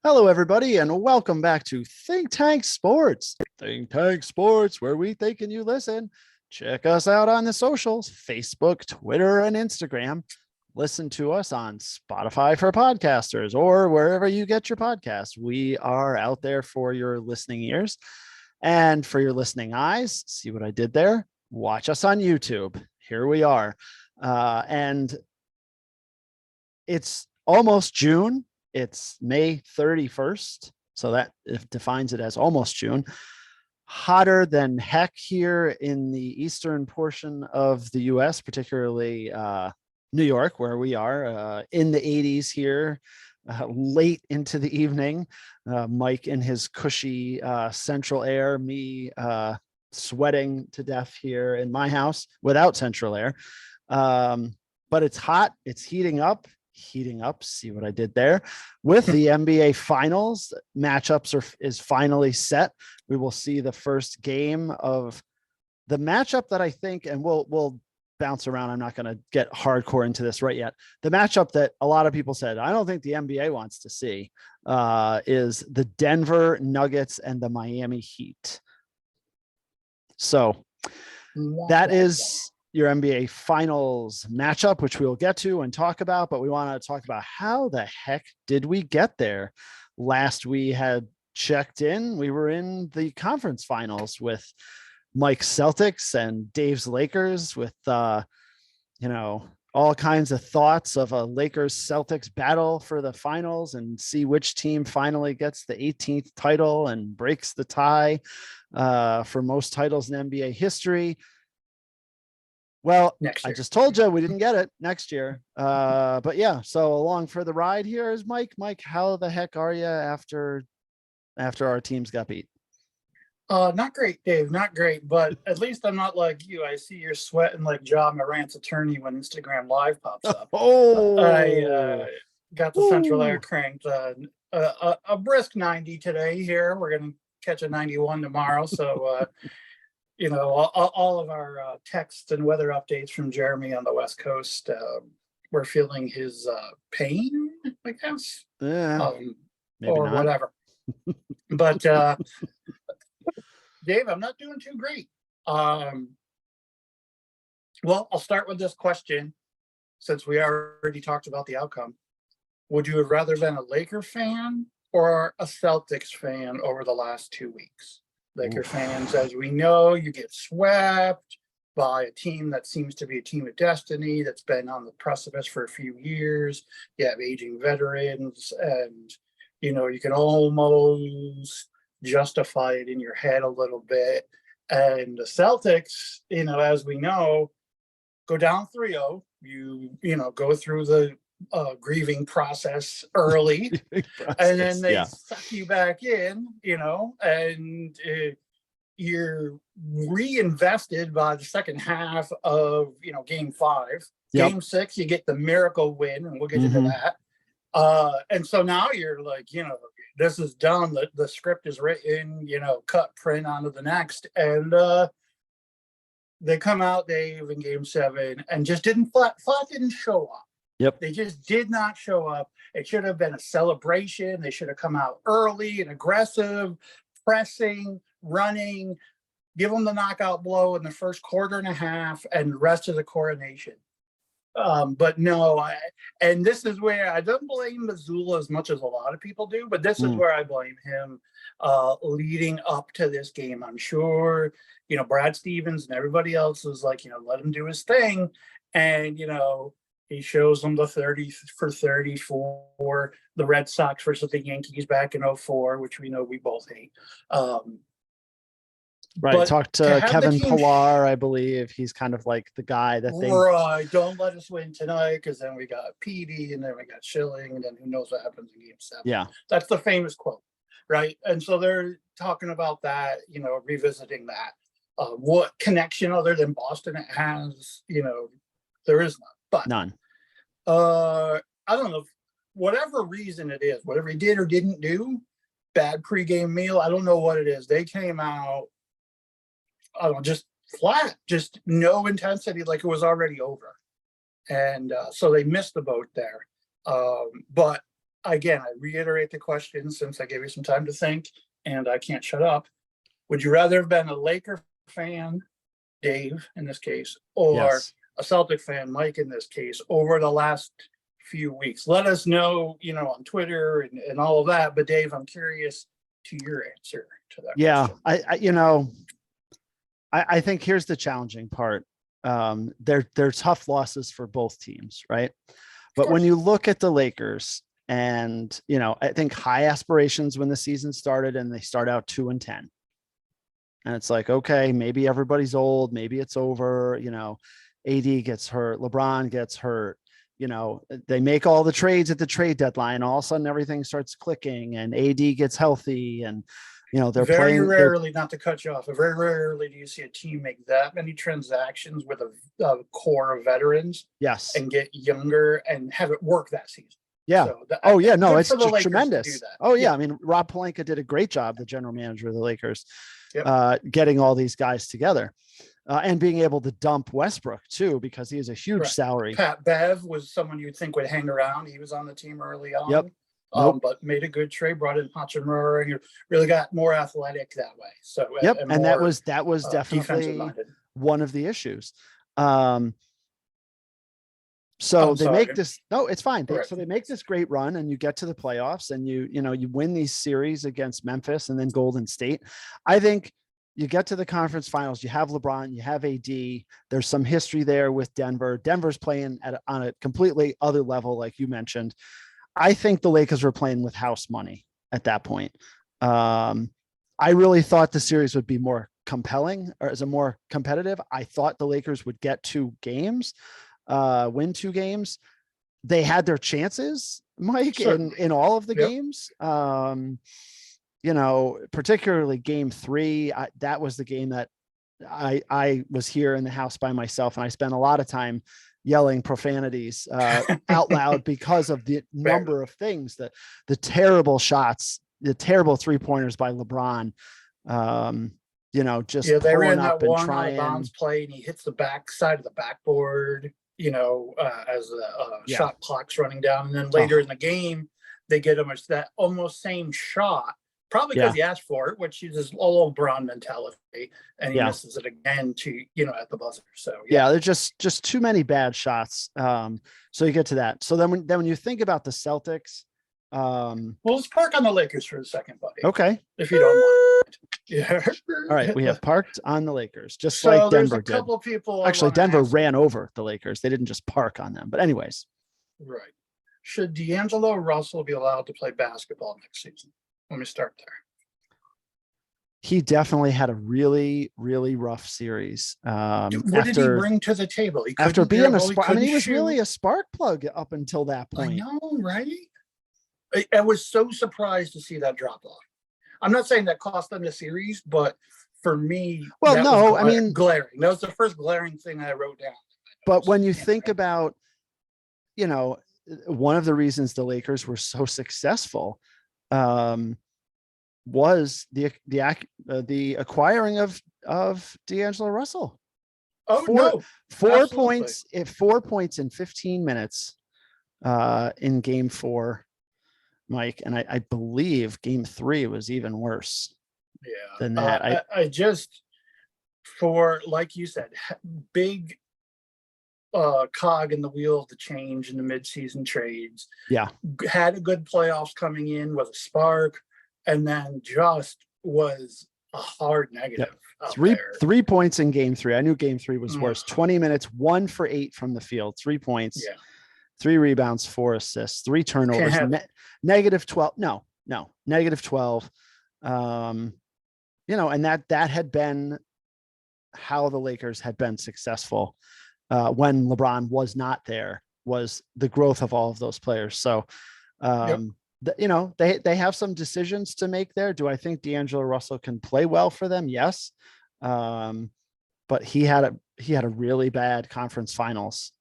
Hello, everybody, and welcome back to Think Tank Sports. Think Tank Sports, where we think and you listen. Check us out on the socials, Facebook, Twitter, and Instagram. Listen to us on Spotify for podcasters or wherever you get your podcasts. We are out there for your listening ears and for your listening eyes. See what I did there? Watch us on YouTube. Here we are. And it's almost June. It's May 31st. So that defines it as almost June. Hotter than heck here in the eastern portion of the US, particularly New York, where we are in the 80s here, late into the evening. Mike in his cushy central air, me sweating to death here in my house without central air. But it's hot. It's heating up. See what I did there. With the NBA finals matchups is finally set. We will see the first game of the matchup that I think, and we'll bounce around. I'm not going to get hardcore into this right yet. The matchup that a lot of people said I don't think the NBA wants to see is the Denver Nuggets and the Miami Heat. So that is your NBA finals matchup, which we'll get to and talk about, but we want to talk about how the heck did we get there? Last we had checked in, we were in the conference finals with Mike's Celtics and Dave's Lakers with, all kinds of thoughts of a Lakers Celtics battle for the finals and see which team finally gets the 18th title and breaks the tie for most titles in NBA history. Well, I just told you we didn't get it next year. But yeah, so along for the ride here is Mike. Mike, how the heck are you after our teams got beat? Not great, Dave. Not great, but at least I'm not like you. I see you're sweating like Ja Morant's attorney when Instagram Live pops up. I got the central air cranked. A brisk 90 today here. We're going to catch a 91 tomorrow. So, all of our texts and weather updates from Jeremy on the West Coast, we're feeling his pain, I guess. Yeah, or not. Whatever. But Dave, I'm not doing too great. Well, I'll start with this question since we already talked about the outcome. Would you have rather been a Laker fan or a Celtics fan over the last 2 weeks? Laker fans, as we know, you get swept by a team that seems to be a team of destiny that's been on the precipice for a few years. You have aging veterans, and you can almost justify it in your head a little bit. And the Celtics, as we know, go down 3-0. You go through the grieving process early and then they suck you back in, and you're reinvested by the second half of game 5. Game 6 you get the miracle win, and we'll get into that, and so now you're like, this is done, the script is written, cut print onto the next, and they come out, Dave, in game 7 and just didn't show up. Yep. They just did not show up. It should have been a celebration. They should have come out early and aggressive, pressing, running, give them the knockout blow in the first quarter and a half, and the rest of the coronation. But no, and this is where I don't blame Mazzulla as much as a lot of people do, but this is where I blame him leading up to this game. I'm sure, Brad Stevens and everybody else was like, let him do his thing. And, he shows them the 30 for 30 for the Red Sox versus the Yankees back in 2004, which we know we both hate. Right. Talked to Kevin Pillar, I believe. He's kind of like the guy that they. Right. Don't let us win tonight, because then we got Petey, and then we got Schilling, and then who knows what happens in game 7. Yeah. That's the famous quote. Right. And so they're talking about that, revisiting that. What connection other than Boston it has, there is none. But none. I don't know, whatever reason it is, whatever he did or didn't do, bad pregame meal, I don't know what it is. They came out, I don't know, just flat, just no intensity, like it was already over. And so they missed the boat there. But again, I reiterate the question since I gave you some time to think and I can't shut up. Would you rather have been a Laker fan, Dave, in this case, or Yes. a Celtic fan, Mike, in this case, over the last few weeks? Let us know, on Twitter and all of that. But Dave, I'm curious to your answer to that Yeah. question. I think here's the challenging part. They're tough losses for both teams, right? But when you look at the Lakers, and I think high aspirations when the season started, and they start out 2-10. And it's like, okay, maybe everybody's old, maybe it's over, AD gets hurt, LeBron gets hurt, they make all the trades at the trade deadline. All of a sudden everything starts clicking and AD gets healthy, and they're very playing. rarely, not to cut you off, but very rarely do you see a team make that many transactions with a core of veterans Yes. and get younger and have it work that season. Yeah. So Oh yeah. No, good it's for the just Lakers to do tremendous. that. Oh yeah. I mean, Rob Pelinka did a great job, the general manager of the Lakers, Yep. getting all these guys together, and being able to dump Westbrook too, because he is a huge Right. salary. Pat Bev was someone you'd think would hang around. He was on the team early on. Yep. Nope. But made a good trade, brought in Hachimura, and really got more athletic that way. So Yep. And that more, was definitely defensive-minded. one of the issues. So I'm they sorry. make this, no, it's fine. Correct. So they make this great run, and you get to the playoffs, and you win these series against Memphis and then Golden State. I think you get to the conference finals, you have LeBron, you have AD, there's some history there with Denver. Denver's playing on a completely other level, like you mentioned. I think the Lakers were playing with house money at that point. I really thought the series would be more compelling, or as a more competitive. I thought the Lakers would get 2 games, win 2 games. They had their chances, Mike, in all of the games. Particularly game 3, that was the game that I was here in the house by myself, and I spent a lot of time yelling profanities out loud because of the number of things, the terrible shots, the terrible 3-pointers by LeBron. Just they ran pulling up that and one trying. on Bonds play, and he hits the back side of the backboard. As the shot clock's running down, and then later in the game, they get him that almost same shot, probably because he asked for it, which is his old LeBron mentality, and he misses it again at the buzzer. So there's just too many bad shots. So you get to that. So then when you think about the Celtics, well, let's park on the Lakers for a second, buddy. Okay, if you don't mind. Yeah. All right, we have parked on the Lakers, just so like Denver did. Couple people. Actually, Denver ran over the Lakers. They didn't just park on them. But anyways. Right. Should D'Angelo Russell be allowed to play basketball next season? Let me start there. He definitely had a really, really rough series. What did he bring to the table? After being a spark, he was really a spark plug up until that point. I know, right? I was so surprised to see that drop off. I'm not saying that cost them the series, but for me, glaring. That was the first glaring thing I wrote down. But when you think about, one of the reasons the Lakers were so successful was the acquiring of D'Angelo Russell. Oh, 4 points, 4 points in 15 minutes in game 4. Mike, and I believe game 3 was even worse than that. I just, for, like you said, big cog in the wheel of the change in the midseason trades. Yeah. Had a good playoffs coming in with a spark, and then just was a hard negative. Yep. 3 points in game 3. I knew game 3 was worse. 20 minutes, 1 for 8 from the field, 3 points. Yeah. 3 rebounds, 4 assists, 3 turnovers, negative 12. No, negative 12. And that had been how the Lakers had been successful when LeBron was not there, was the growth of all of those players. So, they have some decisions to make there. Do I think D'Angelo Russell can play well for them? Yes. But he had a really bad conference finals.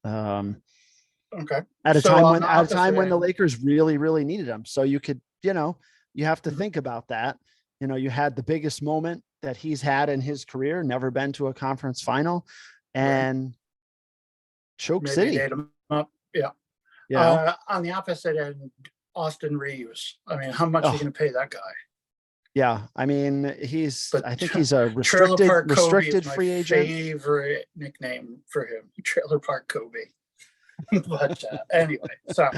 Okay. At a time when the Lakers really, really needed him. So you could, you have to think about that. You had the biggest moment that he's had in his career, never been to a conference final, and choke city. Ate him up. Yeah. On the opposite end, Austin Reeves. I mean, how much are you Oh, going to pay that guy? yeah. I mean, But I think he's a Trailer Park Kobe is restricted my free agent. favorite nickname for him. Trailer Park Kobe. But anyway, so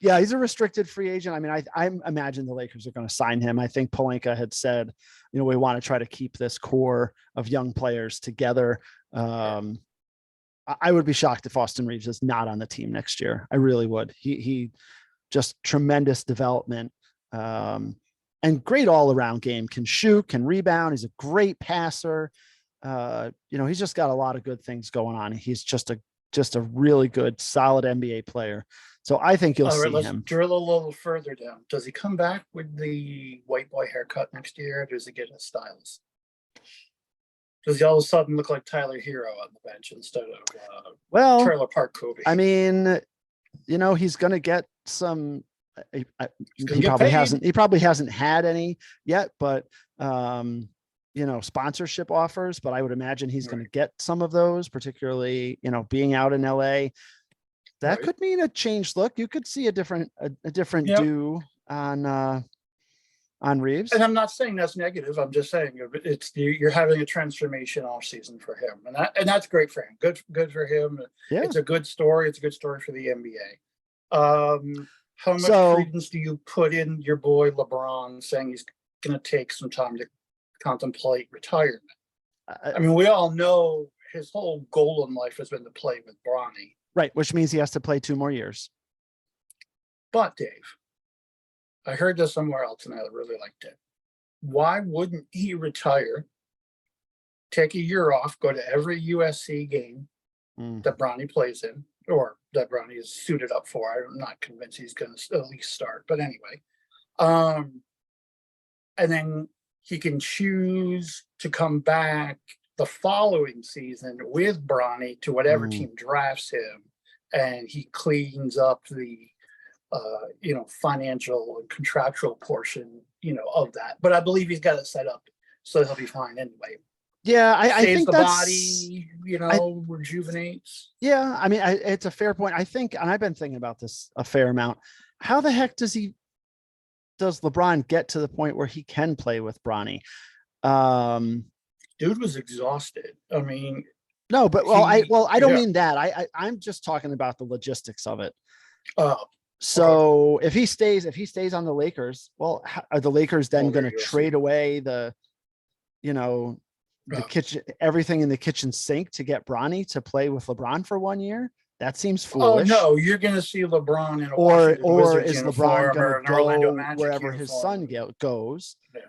Yeah, he's a restricted free agent. I mean, I imagine the Lakers are going to sign him. I think Pelinka had said, we want to try to keep this core of young players together. I would be shocked if Austin Reeves is not on the team next year. I really would. He just tremendous development, and great all around game. Can shoot, can rebound. He's a great passer. He's just got a lot of good things going on. He's just a really good, solid NBA player. So I think you'll all right, see let's him. drill a little further down. Does he come back with the white boy haircut next year? Or does he get a stylist? Does he all of a sudden look like Tyler Hero on the bench instead of Trailer Park Kobe? I mean, he's going to get some. He probably hasn't had any yet, but sponsorship offers. But I would imagine he's going to get some of those, particularly being out in LA. That could mean a changed look. You could see a different do on Reeves. And I'm not saying that's negative. I'm just saying you're having a transformation all season for him, and that's great for him. Good for him. Yeah. It's a good story. It's a good story for the NBA. How much credence do you put in your boy LeBron saying he's going to take some time to contemplate retirement? I mean, we all know his whole goal in life has been to play with Bronny. Right, which means he has to play 2 more years. But Dave, I heard this somewhere else and I really liked it. Why wouldn't he retire, take a year off, go to every USC game that Bronny plays in, or that Bronny is suited up for? I'm not convinced he's going to at least start, but anyway. And then he can choose to come back the following season with Bronny to whatever team drafts him, and he cleans up the financial and contractual portion of that. But I believe he's got it set up so he'll be fine anyway. Yeah, I think the body rejuvenates. Yeah, I mean, it's a fair point. I think, and I've been thinking about this a fair amount. How the heck does LeBron get to the point where he can play with Bronny? Dude was exhausted. I mean, no, but I don't mean that. I'm just talking about the logistics of it. So if he stays on the Lakers, well, are the Lakers then going to trade away the kitchen, everything in the kitchen sink to get Bronny to play with LeBron for 1 year? That seems foolish. Oh no, you're going to see LeBron in a or Wizards is LeBron going to Orlando go Magic wherever uniform. his son goes? Yeah.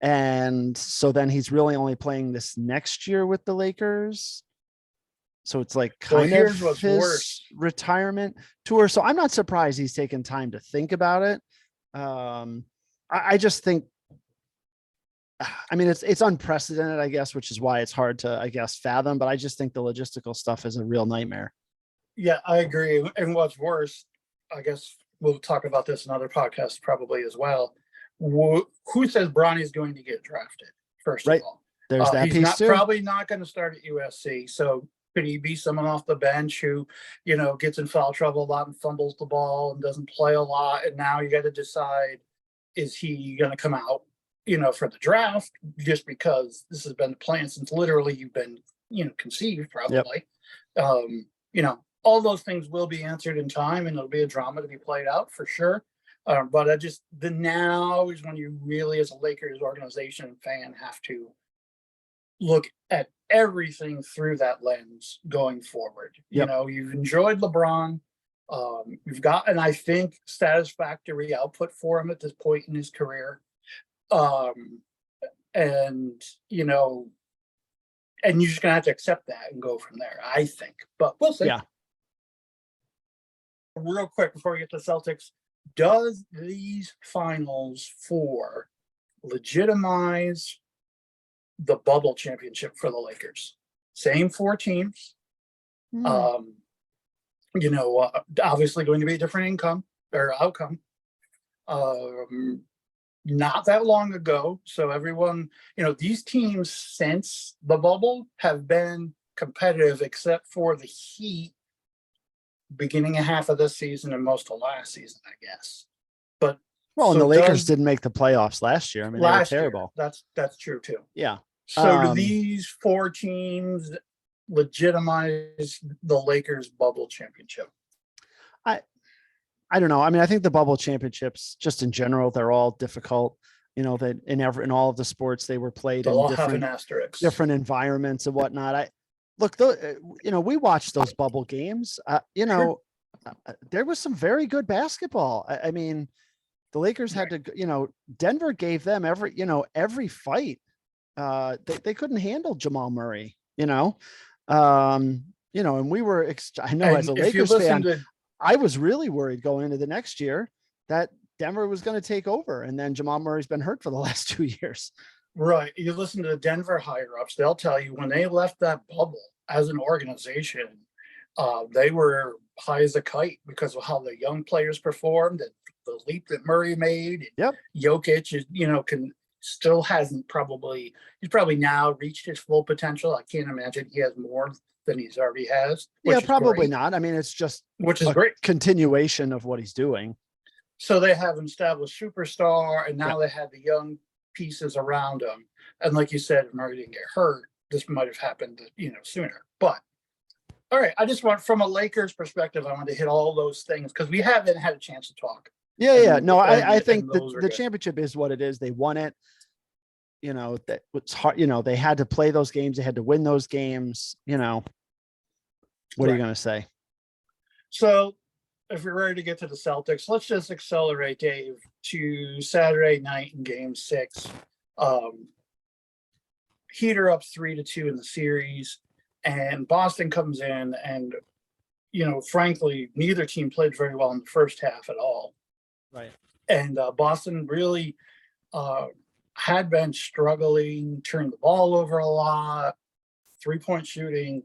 And so then he's really only playing this next year with the Lakers. So it's like kind of his retirement tour. So I'm not surprised he's taken time to think about it. I just think, I mean, it's unprecedented, I guess, which is why it's hard to, I guess, fathom. But I just think the logistical stuff is a real nightmare. Yeah, I agree. And what's worse, I guess we'll talk about this in other podcasts probably as well. Who says Bronny's going to get drafted? First of all, there's that piece too. Probably not going to start at USC. So could he be someone off the bench who, gets in foul trouble a lot and fumbles the ball and doesn't play a lot? And now you got to decide, is he going to come out, for the draft, just because this has been the plan since literally you've been, conceived probably. Yep. All those things will be answered in time, and it'll be a drama to be played out for sure. But the now is when you really, as a Lakers organization and fan, have to look at everything through that lens going forward. Yep. You've enjoyed LeBron. You've got, and I think, satisfactory output for him at this point in his career. And you're just gonna have to accept that and go from there, I think. But we'll see. Yeah. Real quick before we get to Celtics, does these Finals 4 legitimize the bubble championship for the Lakers? Same 4 teams. Obviously going to be a different outcome. Not that long ago. So everyone, these teams since the bubble have been competitive, except for the Heat beginning of half of this season and most of last season, I guess. But Well, and so the Lakers does didn't make the playoffs last year. I mean, they were last year, terrible. that's true too. Yeah. So do these four teams legitimize the Lakers bubble championship? I don't know. I mean, I think the bubble championships, just in general, they're all difficult. You know, that in all of the sports they were played They'll in all have an asterisk. different environments and whatnot. I look, though, we watched those bubble games. There was some very good basketball. I mean, the Lakers had to, Denver gave them every fight. They couldn't handle Jamal Murray, and we were, I know as a And if you Lakers listen fan, to I was really worried going into the next year that Denver was going to take over. And then Jamal Murray's been hurt for the last 2 years. right, you listen to the Denver higher ups, they'll tell you when they left that bubble as an organization, they were high as a kite because of how the young players performed, and the leap that Murray made. Yep. Jokic is, still hasn't he's probably now reached his full potential. I can't imagine he has more than he's already has. Yeah, probably not. I mean, it's just which is a great continuation of what he's doing. So they have an established superstar, and now they have the young pieces around him. And like you said, if Murray didn't get hurt, this might have happened, sooner. But all right, I just want, from a Lakers perspective, I want to hit all those things because we haven't had a chance to talk. Yeah. No, I think those the are good. championship is what it is. They won it. That was hard. They had to play those games. They had to win those games. What are you going to say? So if you're ready to get to the Celtics, let's just accelerate, Dave, to Saturday night in Game 6. Heat are up 3-2 in the series, and Boston comes in, and frankly, neither team played very well in the first half at all. Right. And Boston really had been struggling, turned the ball over a lot, 3-point shooting.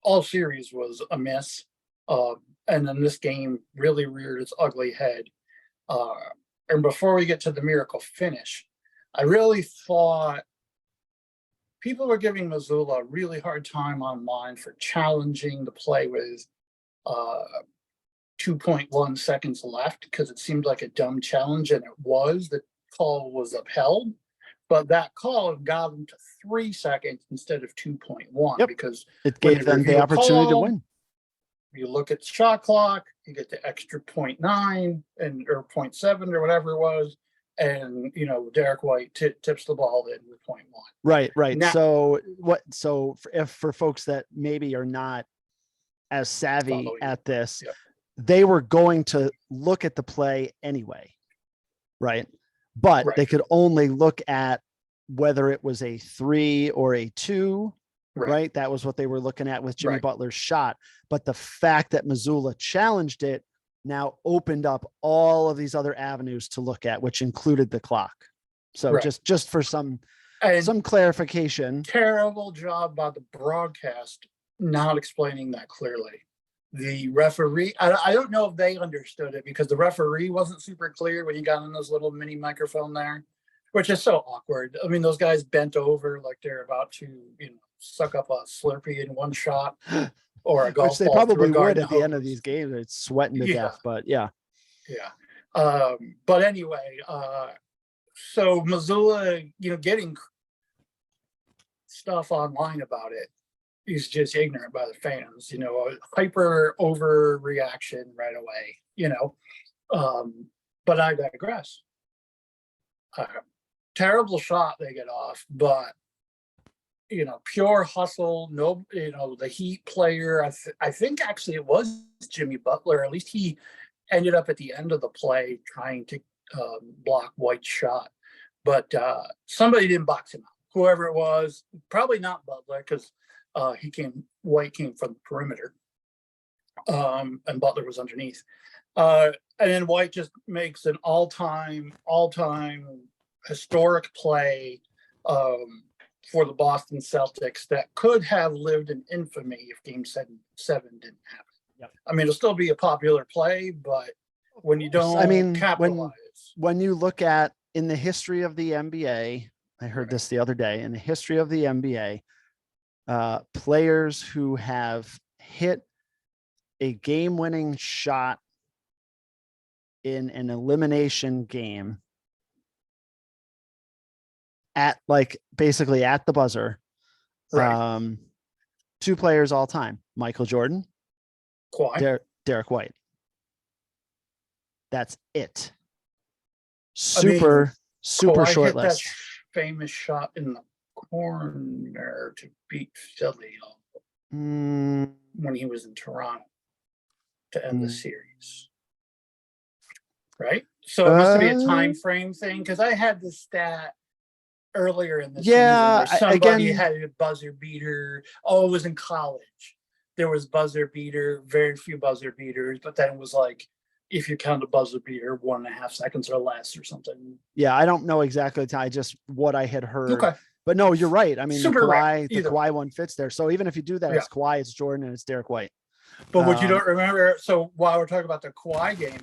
All series was a miss. And then this game really reared its ugly head. And before we get to the miracle finish, I really thought people were giving Mazzulla a really hard time online for challenging the play with 2.1 seconds left, because it seemed like a dumb challenge, and it was. The call was upheld, but that call got them to 3 seconds instead of 2.1, because it gave them the opportunity to win. You look at the shot clock, you get the extra 0.9 or 0.7 or whatever it was, and Derek White tips the ball in with 0.1. Right. Now, So for folks that maybe are not as savvy at this, they were going to look at the play anyway, right? But they could only look at whether it was a 3 or a 2. Right. That was what they were looking at with Jimmy Butler's shot. But the fact that Mazzulla challenged it now opened up all of these other avenues to look at, which included the clock. So just for some clarification. Terrible job by the broadcast not explaining that clearly. The referee, I don't know if they understood it, because the referee wasn't super clear when he got on this little mini microphone there, which is so awkward. I mean, those guys bent over like they're about to, suck up a Slurpee in one shot, or a golf which they ball probably would at hose. the end of these games. It's sweating to death, but yeah. But anyway, so Mazzulla, getting stuff online about it, he's just ignorant by the fans, a hyper overreaction right away, but I digress. Terrible shot they get off, but pure hustle. No, the Heat player, I think actually it was Jimmy Butler. At least he ended up at the end of the play trying to block White's shot, but somebody didn't box him out. Whoever it was, probably not Butler, because White came from the perimeter, and Butler was underneath. And then White just makes an all-time historic play for the Boston Celtics that could have lived in infamy if Game 7 didn't happen. Yep. I mean, it'll still be a popular play, but when you don't capitalize. When you look at in the history of the NBA, I heard this the other day, in the history of the NBA, players who have hit a game-winning shot in an elimination game at like basically at the buzzer. Right. 2 players all time, Michael Jordan, Kawhi. Derek White. That's it. I mean, Super Kawhi short hit that list. famous shot in the corner to beat Philly Mm, when he was in Toronto to end the mm, series. Right. So it must be a time uh, frame thing, because I had this stat earlier in the season yeah, where somebody again, had a buzzer beater. Oh, it was in college. There was buzzer beater, very few buzzer beaters, but then it was like, if you count a buzzer beater, 1.5 seconds or less or something. yeah, I don't know exactly the time, just what I had heard. Okay. But no, you're right. I mean, Super rare. The Either way. Kawhi one fits there. So even if you do that, Yeah. it's Kawhi, it's Jordan, and it's Derek White. But what you don't remember, so while we're talking about the Kawhi game,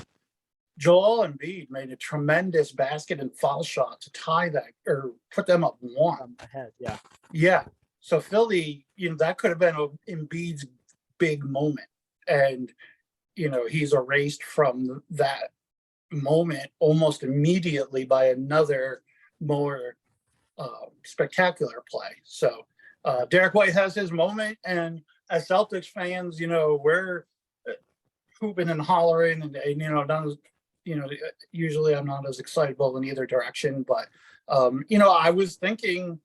Joel Embiid made a tremendous basket and foul shot to tie that or put them up 1 ahead. Yeah. Yeah. So Philly, that could have been Embiid's big moment. And, he's erased from that moment almost immediately by another more spectacular play. So Derek White has his moment. And as Celtics fans, we're hooping and hollering and not as, usually I'm not as excitable in either direction, but I was thinking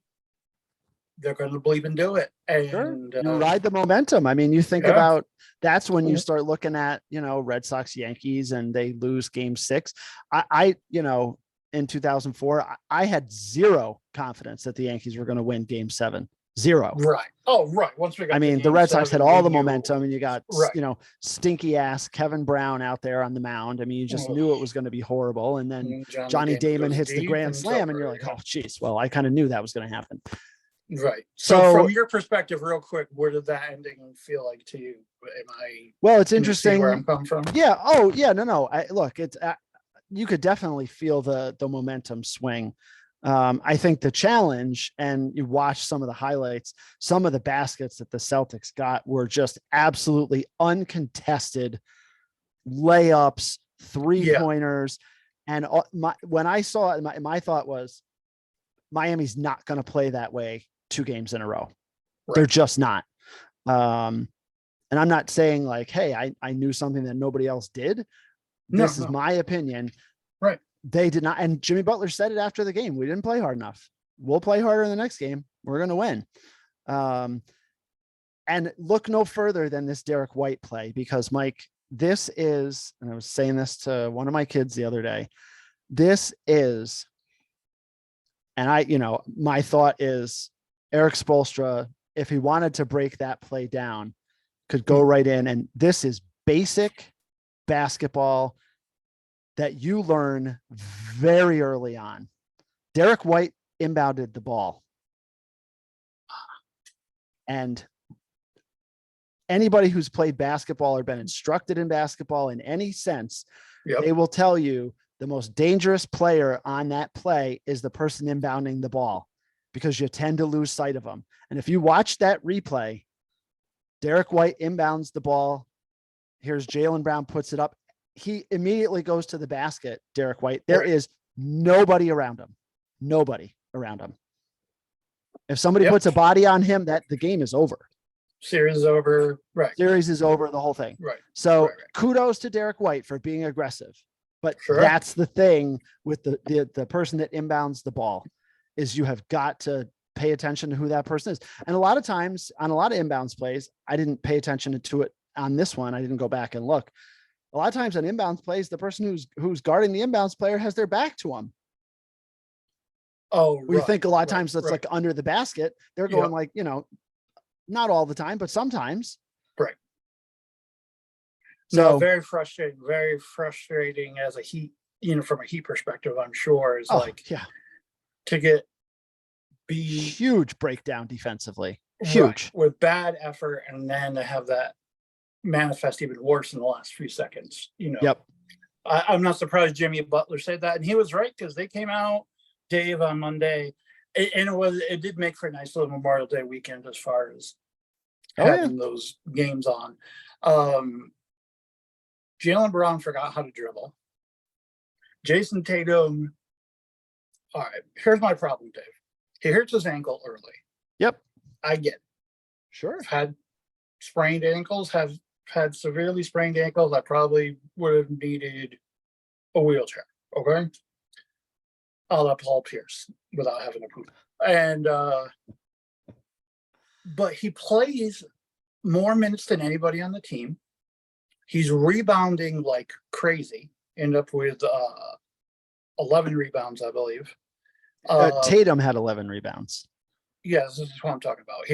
they're going to believe and do it. And you ride the momentum. I mean, you think yeah. about that's when you start looking at, Red Sox, Yankees, and they lose game 6. I in 2004, I had zero confidence that the Yankees were going to win game 7. Zero. Right. Oh, right. Once we got, I mean, the Red Sox had all the momentum, and you got, stinky ass Kevin Brown out there on the mound. I mean, you just knew it was going to be horrible. And then Johnny Damon hits the grand slam, and you're like, oh, geez. Well, I kind of knew that was going to happen. Right. So from your perspective, real quick, where did that ending feel like to you? Well, it's interesting where I'm coming from. Yeah. Oh, yeah. No. Look, it's you could definitely feel the momentum swing. I think the challenge, and you watch some of the highlights, some of the baskets that the Celtics got were just absolutely uncontested layups, 3-pointers. And when I saw it, my thought was Miami's not going to play that way 2 games in a row. Right. They're just not. And I'm not saying like, hey, I knew something that nobody else did. This is my opinion. Right. They did not. And Jimmy Butler said it after the game. We didn't play hard enough. We'll play harder in the next game. We're going to win. And look no further than this Derek White play, because Mike, this is, and I was saying this to one of my kids the other day, this is, and my thought is Eric Spoelstra, if he wanted to break that play down, could go right in. And this is basic basketball that you learn very early on. Derek White inbounded the ball. And anybody who's played basketball or been instructed in basketball in any sense, they will tell you the most dangerous player on that play is the person inbounding the ball, because you tend to lose sight of them. And if you watch that replay, Derek White inbounds the ball. Here's Jaylen Brown, puts it up. He immediately goes to the basket, Derek White. There is nobody around him. Nobody around him. If somebody puts a body on him, that the game is over. Series is over. Right. Series is over, the whole thing. Right. So kudos to Derek White for being aggressive. But that's the thing with the person that inbounds the ball, is you have got to pay attention to who that person is. And a lot of times on a lot of inbounds plays, I didn't pay attention to it on this one. I didn't go back and look. A lot of times on inbounds plays, the person who's guarding the inbounds player has their back to him. Oh, we think a lot of times that's like under the basket. They're going like, not all the time, but sometimes. Right. So no, very frustrating as a Heat, from a Heat perspective, I'm sure is to get huge breakdown defensively, huge with bad effort. And then to have that manifest even worse in the last few seconds, I'm not surprised Jimmy Butler said that. And he was right, because they came out, Dave, on Monday, and it did make for a nice little Memorial Day weekend as far as having those games on. Jaylen Brown forgot how to dribble. Jason Tatum. All right, here's my problem, Dave. He hurts his ankle early. Yep. I get it. Sure. I've had sprained ankles, have had severely sprained ankles. I probably would have needed a wheelchair. Okay. I'll let Paul Pierce without having to poop. And, but he plays more minutes than anybody on the team. He's rebounding like crazy. End up with 11 rebounds, I believe. Tatum had 11 rebounds. Yes, this is what I'm talking about.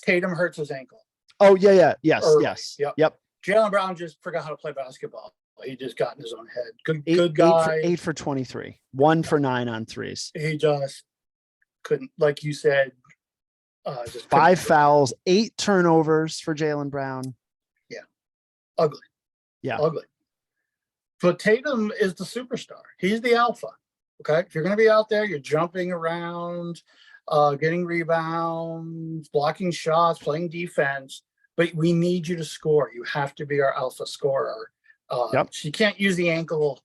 Tatum hurts his ankle. Oh, yeah. Yes. Early. Yes. Yep. Jaylen Brown just forgot how to play basketball. He just got in his own head. Good Eight guy. for 23, 1 for 9 on threes. He just couldn't, like you said, just 5 fouls, 8 turnovers for Jaylen Brown. Yeah. Ugly. Yeah. Ugly. But Tatum is the superstar. He's the alpha. Okay. If you're going to be out there, you're jumping around, getting rebounds, blocking shots, playing defense, but we need you to score. You have to be our alpha scorer. Yep. So you can't use the ankle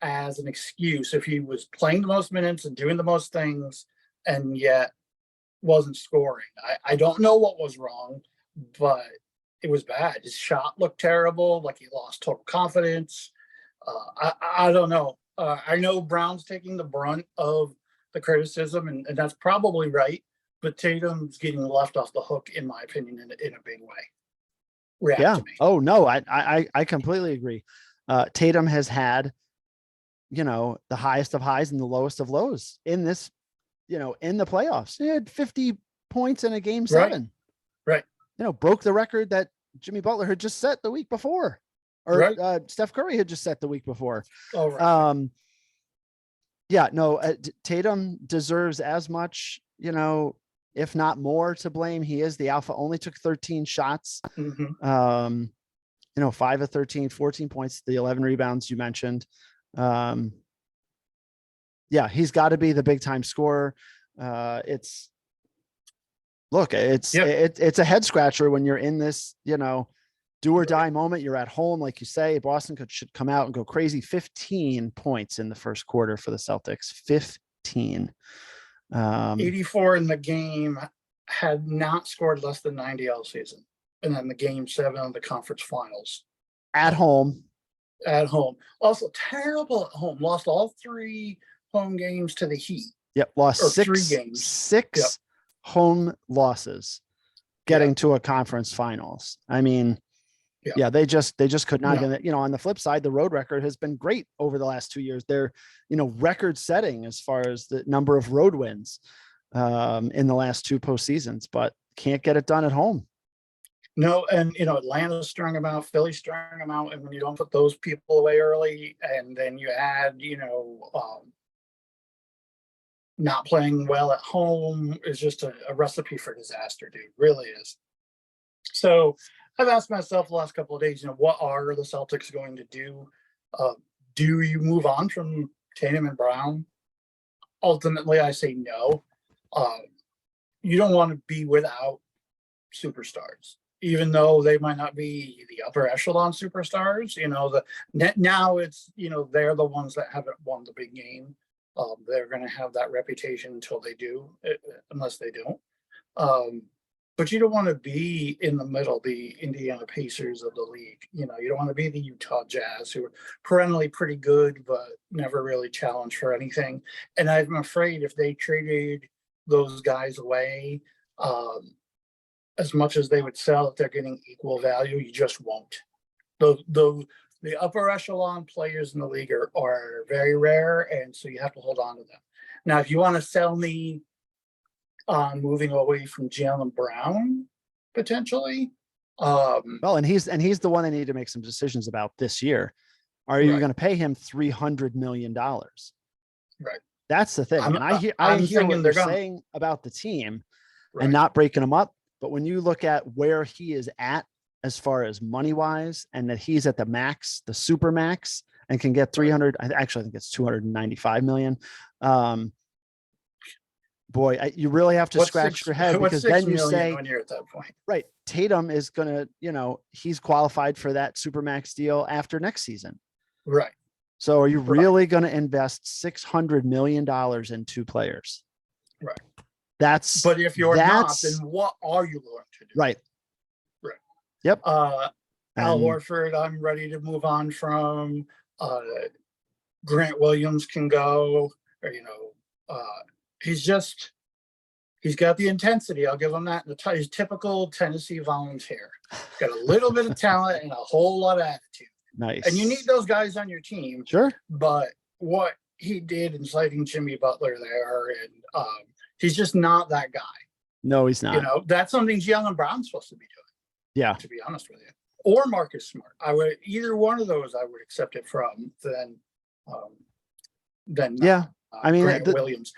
as an excuse if he was playing the most minutes and doing the most things and yet wasn't scoring. I don't know what was wrong, but it was bad. His shot looked terrible, like he lost total confidence. I don't know. I know Brown's taking the brunt of the criticism, and that's probably right, but Tatum's getting left off the hook, in my opinion, in a big way. Yeah. Oh, no, I completely agree. Tatum has had, the highest of highs and the lowest of lows in this, in the playoffs. He had 50 points in a game 7. Right. Broke the record that Jimmy Butler had just set the week before, or right. Steph Curry had just set the week before. Oh, right. Yeah, no, Tatum deserves as much, if not more, to blame. He is the alpha. Only took 13 shots. Mm-hmm. 5 of 13, 14 points, the 11 rebounds you mentioned. Yeah, he's got to be the big time scorer. It's a head scratcher when you're in this, do or die moment. You're at home, like you say. Boston should come out and go crazy. 15 points in the first quarter for the Celtics. 15. 84 in the game, had not scored less than 90 all season. And then the game 7 of the conference finals. At home. Also terrible at home. Lost all 3 home games to the Heat. Yep. Lost 3 games. 6 home losses getting to a conference finals. I mean, they just could not get it. On the flip side, the road record has been great over the last 2 years. They're, record setting as far as the number of road wins in the last 2 postseasons, but can't get it done at home. No, and Atlanta strung them out, Philly strung them out, and when you don't put those people away early, and then you add, not playing well at home is just a recipe for disaster, dude. Really is. So I've asked myself the last couple of days, what are the Celtics going to do? Do you move on from Tatum and Brown? Ultimately, I say no. You don't want to be without superstars, even though they might not be the upper echelon superstars. Now it's, they're the ones that haven't won the big game. They're going to have that reputation until they do, unless they don't. But you don't want to be in the middle, the Indiana Pacers of the league. You don't want to be the Utah Jazz, who are perennially pretty good, but never really challenged for anything. And I'm afraid if they traded those guys away, as much as they would sell, if they're getting equal value, you just won't. The upper echelon players in the league are very rare, and so you have to hold on to them. Now, if you want to sell me moving away from Jaylen Brown, potentially. And he's the one they need to make some decisions about this year. Are you going to pay him $300 million? Right. That's the thing. I hear what you're saying about the team and not breaking them up. But when you look at where he is at as far as money wise, and that he's at the max, the super max, and can get 300, I think it's 295 million. Boy, you really have to scratch your head, because then you say, when you're at that point, right, Tatum is going to, he's qualified for that super max deal after next season. Right. So are you Right. really going to invest $600 million in two players? Right. That's, But if you're not, that's then what are you going to do? right. Right. Yep. Al And Horford, I'm ready to move on from. Grant Williams can go, or he's got the intensity. I'll give him that. He's typical Tennessee Volunteer. Got a little bit of talent and a whole lot of attitude. nice. And you need those guys on your team. Sure. But what he did in citing Jimmy Butler there, and he's just not that guy. No, he's not. That's something Jaylen Brown's supposed to be doing. Yeah. To be honest with you, or Marcus Smart. Either one of those I would accept it from. Then Yeah. I mean, Grant Williams.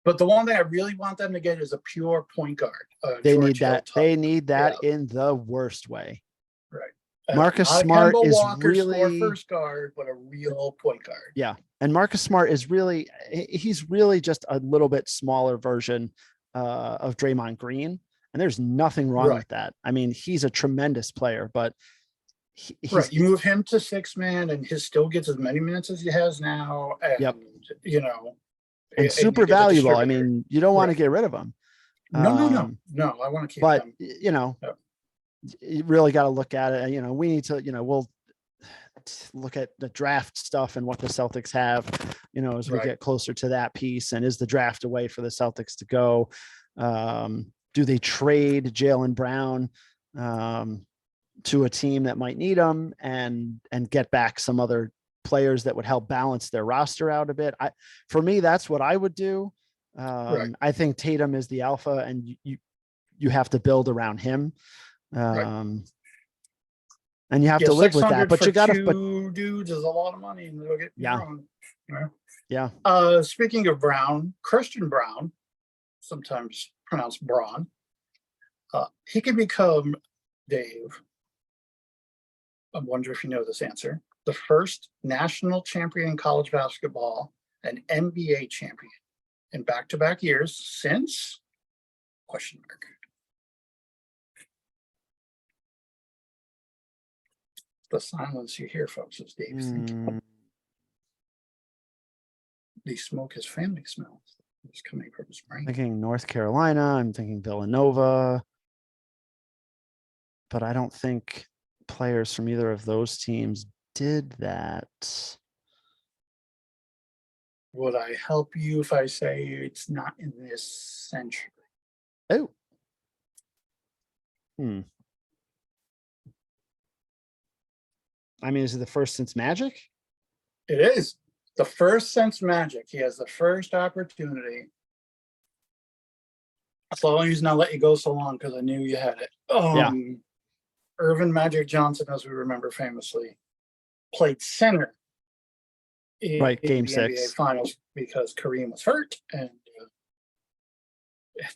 But the one thing I really want them to get is a pure point guard. they George need that. Hill They type. need that in the worst way. Right. Marcus Not Smart Kemba is Walker really first guard, but a real point guard. Yeah. And Marcus Smart is really, he's really just a little bit smaller version of Draymond Green. And there's nothing wrong with that. I mean, he's a tremendous player, but right. You move him to 6-man and he still gets as many minutes as he has now. And, and super valuable. I mean, you don't want to get rid of him. No. I want to keep but, them. You really got to look at it. We need to, we'll look at the draft stuff and what the Celtics have, as we get closer to that piece. And is the draft a way for the Celtics to go? Do they trade Jaylen Brown to a team that might need them and get back some other players that would help balance their roster out a bit? For me, that's what I would do. I think Tatum is the alpha, and you have to build around him. And you have to live with that, but you got to, but dudes is a lot of money. Speaking of Brown, Christian Brown, sometimes pronounced Braun, he can become, Dave, I wonder if you know this answer, the first national champion in college basketball and NBA champion in back-to-back years since ? The silence you hear, folks, is Dave's thinking. The smoke his family smells. It's coming from his brain. Thinking North Carolina. I'm thinking Villanova. But I don't think players from either of those teams did that. Would I help you if I say it's not in this century? Oh. I mean, is it the first since Magic? It is the first since Magic. He has the first opportunity. So I'll use not let you go so long because I knew you had it. Irvin Magic Johnson, as we remember famously, played center in Game the 6 NBA Finals because Kareem was hurt, and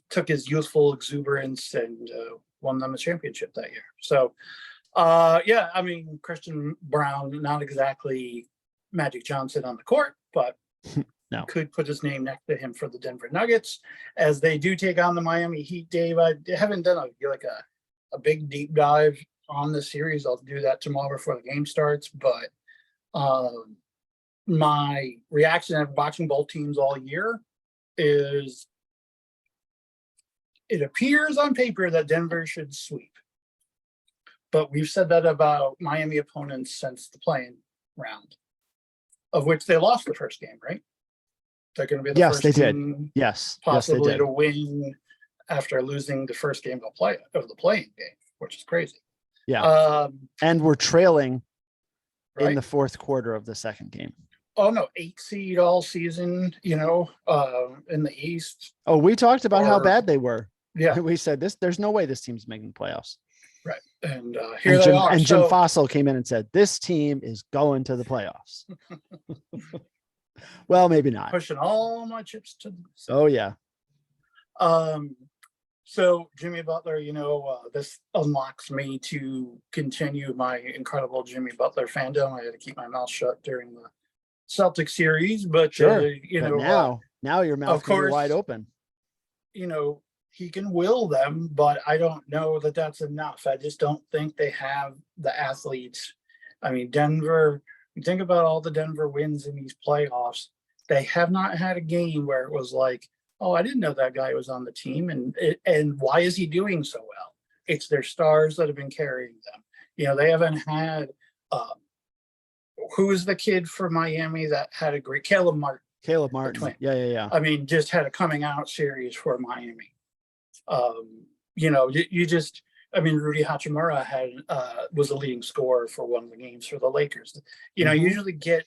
took his youthful exuberance and won them a championship that year. So, I mean, Christian Brown, not exactly Magic Johnson on the court, but no. Could put his name next to him for the Denver Nuggets as they do take on the Miami Heat. Dave, I haven't done a big deep dive on the series. I'll do that tomorrow before the game starts, but my reaction of watching both teams all year is it appears on paper that Denver should sweep. But we've said that about Miami opponents since the play-in round, of which they lost the first game, right? They're going to be the first they did. team they possibly did. to win after losing the first game of the play-in game, which is crazy. Yeah. And we're trailing in right? the fourth quarter of the second game. Oh, no, 8 seed all season, in the East. Oh, we talked about how bad they were. Yeah. We said there's no way this team's making the playoffs. Right. And here they are. And Jim Fossil came in and said, this team is going to the playoffs. Well, maybe not. Pushing all my chips to the side. Oh, yeah. So Jimmy Butler, this unlocks me to continue my incredible Jimmy Butler fandom. I had to keep my mouth shut during the Celtic series, but sure. Now your mouth of course, is wide open. He can will them, but I don't know that that's enough. I just don't think they have the athletes. I mean, Denver You think about all the Denver wins in these playoffs. They have not had a game where it was like, oh, I didn't know that guy was on the team, and why is he doing so well? It's their stars that have been carrying them. You know, they haven't had. Who is the kid from Miami that had a great Caleb Martin? Caleb The Martin. twin. Yeah. I mean, just had a coming out series for Miami. You know, you just, I mean, Rudy Hachimura was a leading scorer for one of the games for the Lakers. You know, Mhm. you usually get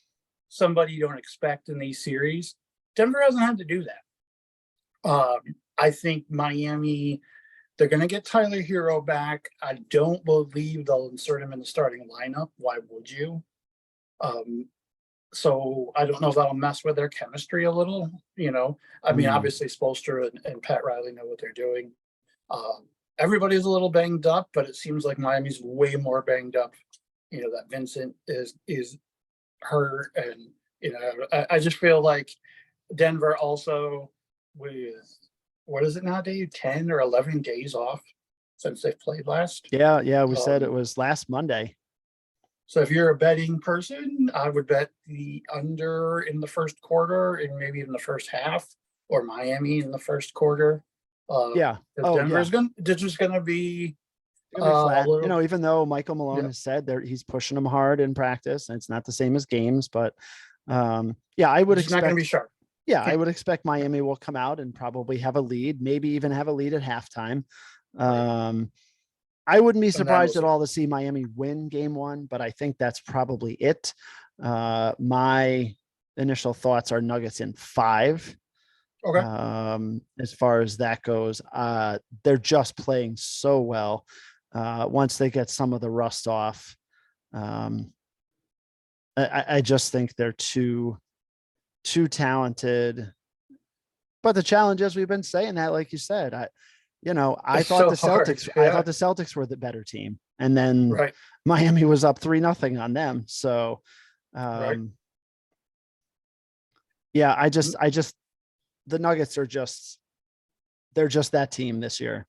somebody you don't expect in these series. Denver hasn't had to do that. I think Miami, they're going to get Tyler Hero back. I don't believe they'll insert him in the starting lineup. Why would you? So I don't know if that'll mess with their chemistry a little. You know, I mean, obviously Spoelstra and Pat Riley know what they're doing. Everybody's a little banged up, but it seems like Miami's way more banged up. You know, that Vincent is hurt, and you know, I just feel like Denver also with what is it now, Dave? 10 or 11 days off since they've played last. Yeah. We said it was last Monday. So if you're a betting person, I would bet the under in the first quarter and maybe in the first half, or Miami in the first quarter. Yeah. Denver's just gonna be It's gonna be flat. little, You know, even though Michael Malone Yeah. has said that he's pushing them hard in practice, and it's not the same as games, but yeah, I would it's not gonna be expect. sharp. Yeah, I would expect Miami will come out and probably have a lead, maybe even have a lead at halftime. I wouldn't be surprised at all to see Miami win game one, but I think that's probably it. My initial thoughts are Nuggets in 5. Okay. As far as that goes, they're just playing so well. Once they get some of the rust off, I just think they're too talented. But the challenge is, we've been saying that, like you said, I It's thought so the hard, Celtics, yeah. I thought the Celtics were the better team, and then Right. Miami was up 3-0 on them. So, Right. yeah, I just, the Nuggets are they're just that team this year.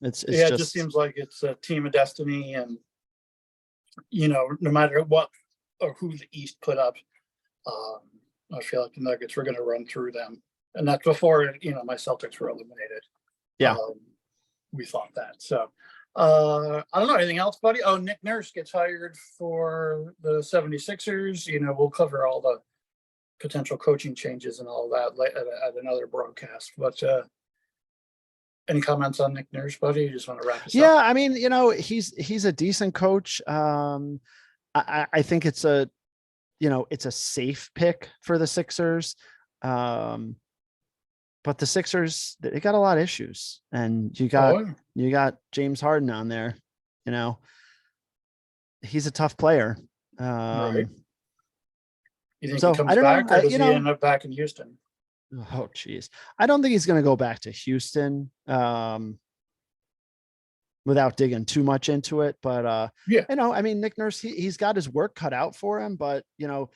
It's Yeah, it just seems like it's a team of destiny, and you know, no matter what or who the East put up, I feel like the Nuggets were going to run through them, and that's before, you know, my Celtics were eliminated. Yeah. We thought that. So I don't know, anything else, buddy? Oh, Nick Nurse gets hired for the 76ers. You know, we'll cover all the potential coaching changes and all that at another broadcast. But any comments on Nick Nurse, buddy? You just want to wrap this up? Yeah, I mean, you know, he's a decent coach. I think it's a safe pick for the Sixers. But the Sixers, they got a lot of issues, and you got James Harden on there. You know, he's a tough player. Right. You think So, he comes I don't back, know. or does he end up back in Houston? Oh, geez. I don't think he's going to go back to Houston without digging too much into it. But, Yeah. you know, I mean, Nick Nurse, he's got his work cut out for him, but, you know,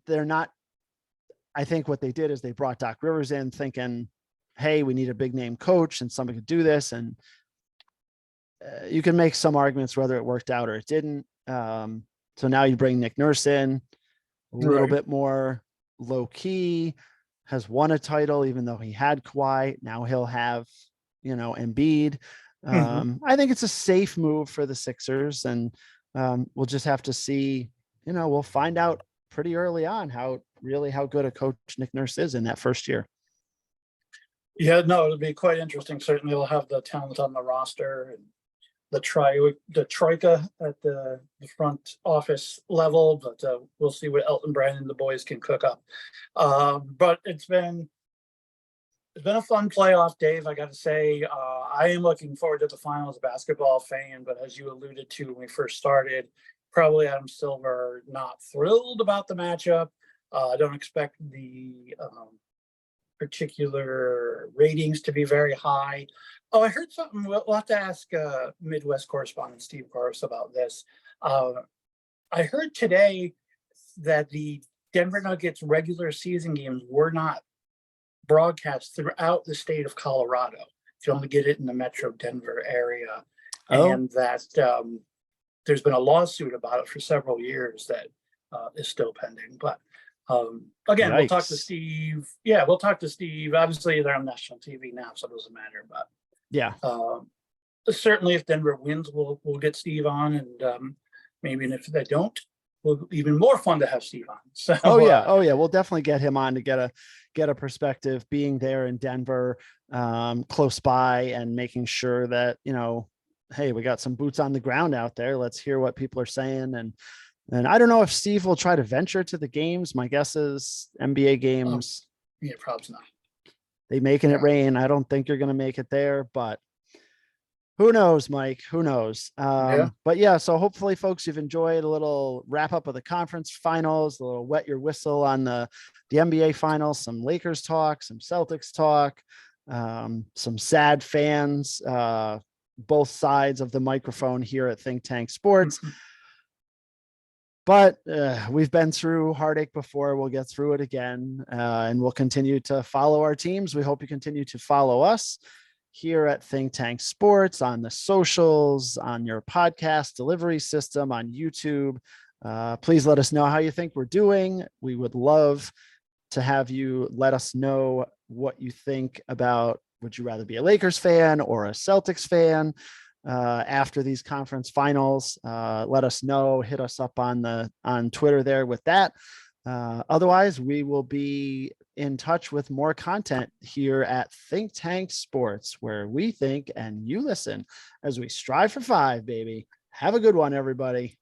they're not. I think what they did is they brought Doc Rivers in thinking, hey, we need a big name coach and somebody could do this. And you can make some arguments whether it worked out or it didn't. So now you bring Nick Nurse in, a little bit more low key, has won a title, even though he had Kawhi. Now he'll have, you know, Embiid. I think it's a safe move for the Sixers, and we'll just have to see. You know, we'll find out pretty early on how good a coach Nick Nurse is in that first year. Yeah, no, it'll be quite interesting. Certainly, we'll have the talent on the roster and the troika at the front office level, but we'll see what Elton Brand and the boys can cook up. But it's been a fun playoff, Dave. I got to say, I am looking forward to the finals basketball fan, but as you alluded to when we first started, probably Adam Silver not thrilled about the matchup. I don't expect the particular ratings to be very high. Oh, I heard something. We'll have to ask Midwest correspondent Steve Corus about this. I heard today that the Denver Nuggets regular season games were not broadcast throughout the state of Colorado. You only get it in the Metro Denver area. And that there's been a lawsuit about it for several years, that is still pending. But again, we'll talk to Yikes. Steve. Yeah, we'll talk to Steve. Obviously, they're on national TV now, so it doesn't matter. But Yeah. certainly, if Denver wins, we'll get Steve on, and maybe if they don't, will even more fun to have Steve on. So Oh yeah. We'll definitely get him on to get a perspective, being there in Denver, close by, and making sure that, hey, we got some boots on the ground out there. Let's hear what people are saying. And I don't know if Steve will try to venture to the games. My guess is NBA games. yeah, probably not. They making it rain. I don't think you're going to make it there, but who knows, Mike? Who knows? But yeah, so hopefully, folks, you've enjoyed a little wrap up of the conference finals, a little wet your whistle on the NBA finals, some Lakers talk, some Celtics talk, some sad fans, both sides of the microphone here at Think Tank Sports. But we've been through heartache before. We'll get through it again, and we'll continue to follow our teams. We hope you continue to follow us here at Think Tank Sports on the socials, on your podcast delivery system, on YouTube. Please let us know how you think we're doing. We would love to have you let us know what you think about, would you rather be a Lakers fan or a Celtics fan after these conference finals? Let us know, hit us up on Twitter there with that. Otherwise, we will be in touch with more content here at Think Tank Sports, where we think and you listen as we strive for 5, baby. Have a good one, everybody.